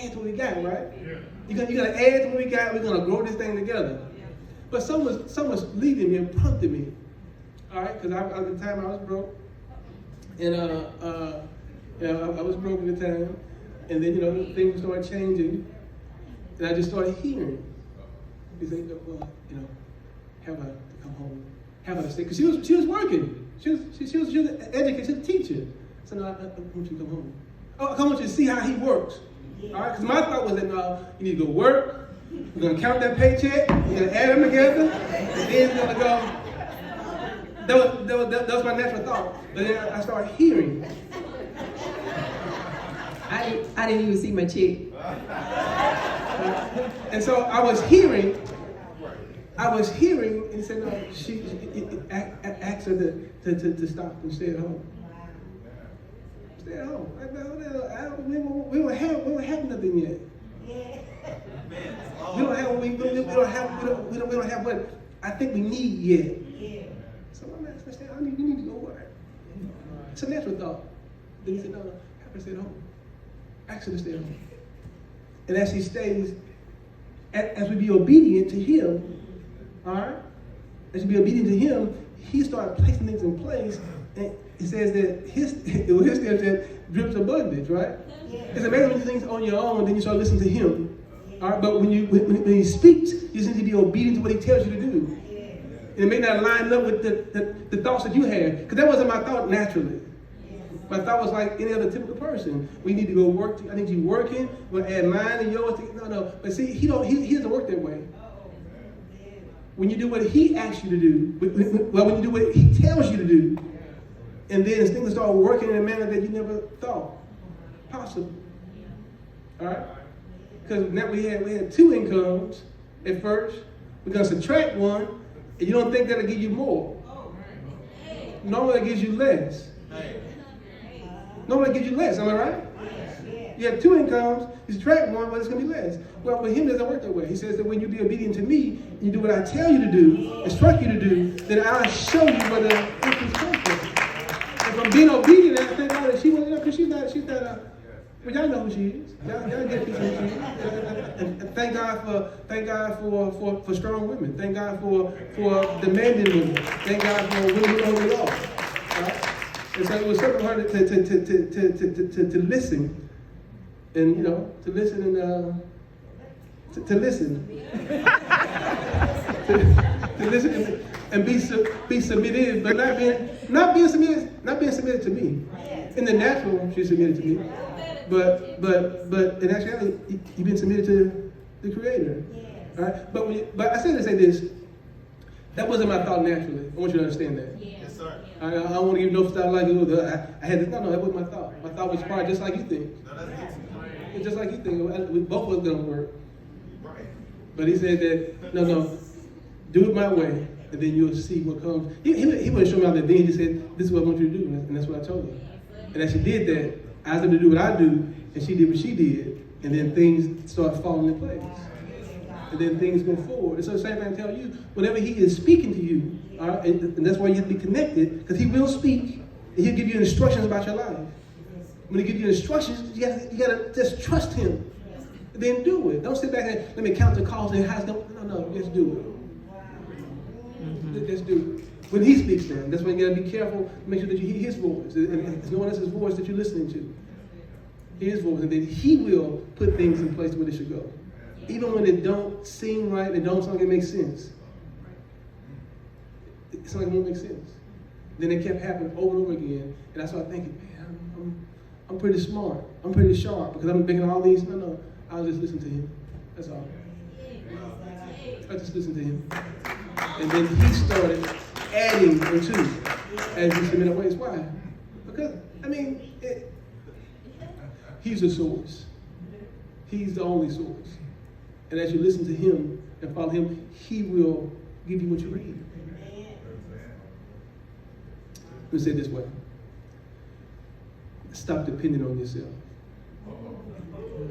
add to what we got, right? Yeah. You're gonna add to what we got. We're gonna grow this thing together. But someone's leading me and prompted me. All right, because at the time I was broke, and I was broke at the time, and then things started changing, and I just started hearing. He said, well, have her to come home, have her to stay, because she was working. She was an educator, she was a teacher. So no, I want you to come home. Oh, I want you to see how he works. All right, because my thought was that no, you need to go work. We're gonna count that paycheck. We're gonna add them together, and then we're gonna go. That was my natural thought. But then I started hearing. I didn't even see my check. And so I was hearing, and he said, no, she asked her to stop and stay at home. Stay at home. We don't have nothing yet. We don't have what I think we need yet. So I'm asking, you need to go work. It's a natural thought. Then he said, no, have her stay at home. Ask her to stay at home. And as she stays, as we be obedient to him, all right? As we be obedient to him, he started placing things in place. And it says that his step said drips abundance, right? It's amazing when you do things on your own, then you start listening to him. All right? But when he speaks, you just need to be obedient to what he tells you to do. And it may not line up with the thoughts that you had, because that wasn't my thought naturally. My thought was like any other typical person. We need to go work. I need you working. We'll add mine and yours. No. But see, he doesn't work that way. When you do what he asks you to do, when you do what he tells you to do, and then things start working in a manner that you never thought possible. All right? Because now we had two incomes at first. We're gonna subtract one, and you don't think that'll give you more. Normally it gives you less. Normally it gives you less, am I right? You have two incomes, you subtract one, but it's going to be less. Well, with him, it doesn't work that way. He says that when you be obedient to me, and you do what I tell you to do, instruct you to do, then I'll show you where the increase comes from. And from being obedient, I think that she wasn't, because she's not, well, y'all know who she is. Y'all get a piece of who she is. And thank God for strong women. Thank God for demanding women. Thank God for women who know the law. Right? And so it was something hard to listen, and to listen and to listen, to listen and be submitted, but not being submitted to me. In the natural, she's submitted to me, but in actuality, you've been submitted to the Creator. All right? But I say to say this. That wasn't my thought naturally. I want you to understand that. Yes, sir. I don't want to give no style like it. I had this. No, that wasn't my thought. My thought was probably just like you think. No, that's good. It's just like you think. We both was gonna work. Right. But he said that no, do it my way, and then you'll see what comes. He wouldn't show me how to do. He just said, "This is what I want you to do," and that's what I told her. And as she did that, I asked her to do what I do, and she did what she did, and then things started falling in place. And then things go forward. And so the same thing I tell you, whenever he is speaking to you, all right, and that's why you have to be connected, because he will speak, and he'll give you instructions about your life. When he gives you instructions, you gotta just trust him. And then do it. Don't sit back and let me count the calls and how's going. No, just do it. Just do it. When he speaks then, that's when you gotta be careful, make sure that you hear his voice. And it's no one else's voice that you're listening to. His voice, and then he will put things in place where they should go. Even when it don't seem right, it don't sound like it makes sense. It's like it won't make sense. Then it kept happening over and over again, and I started thinking, man, I'm pretty smart. I'm pretty sharp because I'm thinking all these. No, I'll just listen to him. That's all. I just listened to him, and then he started adding into as he submitted ways. Why? Because he's the source. He's the only source. And as you listen to him and follow him, he will give you what you need. Let me say it this way. Stop depending on yourself.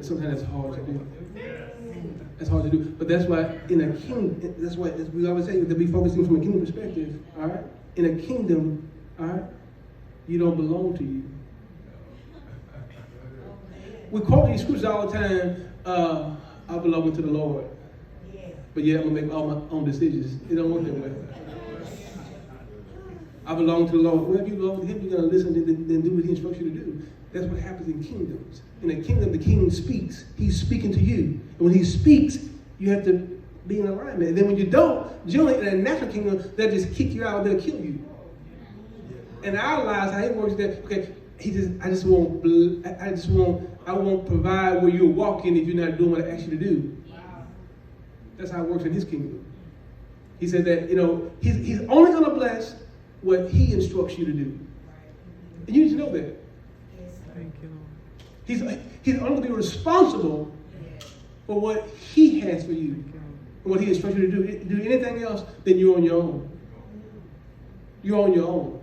Sometimes it's hard to do. It's hard to do. But that's why in a kingdom, that's why we always say that we focusing from a kingdom perspective, all right? In a kingdom, all right, you don't belong to you. We quote these scriptures all the time. I belong to the Lord. But yeah, I'm going to make all my own decisions. It don't work that way. I belong to the Lord. Wherever you belong to Him, you're going to listen and do what He instructs you to do. That's what happens in kingdoms. In a kingdom, the king speaks. He's speaking to you. And when He speaks, you have to be in alignment. And then when you don't, generally in a natural kingdom, they'll just kick you out, they'll kill you. In our lives, how it works is that, okay, I won't provide where you're walking if you're not doing what I ask you to do. That's how it works in His kingdom. He said that, He's only going to bless what He instructs you to do. And you need to know that. Thank you, Lord. He's only going to be responsible for what He has for you. And what He instructs you to do. Do anything else, then you're on your own. You're on your own.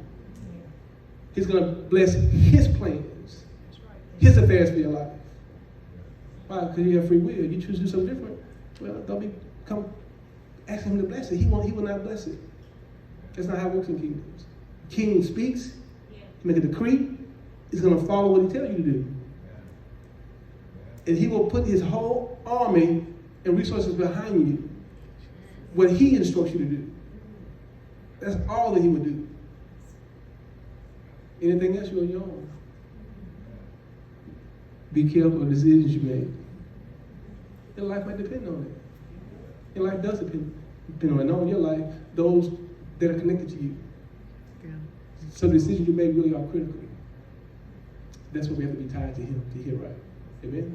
He's going to bless His plans, His affairs for your life. Why? Because you have free will. You choose to do something different. Well, come ask Him to bless it. He will not bless it. That's not how it works in kingdoms. King speaks, He make a decree, He's going to follow what He tells you to do. And He will put His whole army and resources behind you. What He instructs you to do. That's all that He would do. Anything else, you're on your own. Be careful of the decisions you make. Your life might depend on it. Your life does depend on it. Not on your life, those that are connected to you. Yeah. So the decisions you make really are critical. That's why we have to be tied to Him to hear right. Amen?